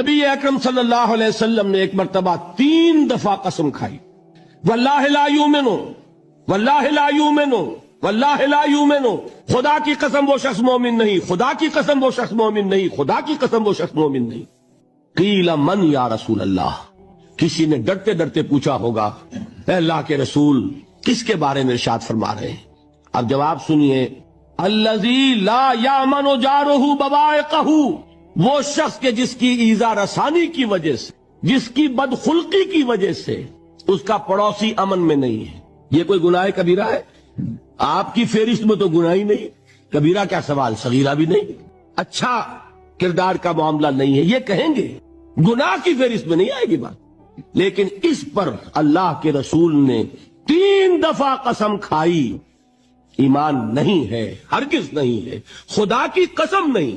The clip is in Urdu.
نبی اکرم صلی اللہ علیہ وسلم نے ایک مرتبہ 3 دفعہ قسم کھائی، واللہ لا یؤمنو، واللہ لا یؤمنو، واللہ لا یؤمنو، خدا کی قسم وہ شخص مومن نہیں، خدا کی قسم وہ شخص مومن نہیں، خدا کی قسم وہ شخص مومن نہیں۔ قیل من یا رسول اللہ، کسی نے ڈرتے ڈرتے پوچھا ہوگا اے اللہ کے رسول کس کے بارے میں ارشاد فرما رہے ہیں؟ اب جواب سنیے، الذی لا یامن جارہ بوائقہ، وہ شخص کے جس کی ایذا رسانی کی وجہ سے، جس کی بدخلقی کی وجہ سے اس کا پڑوسی امن میں نہیں ہے۔ یہ کوئی گناہ کبیرہ ہے؟ آپ کی فہرست میں تو گناہ ہی نہیں، کبیرہ کیا سوال، صغیرہ بھی نہیں، اچھا کردار کا معاملہ نہیں ہے، یہ کہیں گے گناہ کی فہرست میں نہیں آئے گی بات۔ لیکن اس پر اللہ کے رسول نے 3 دفعہ قسم کھائی، ایمان نہیں ہے، ہرگز نہیں ہے، خدا کی قسم نہیں۔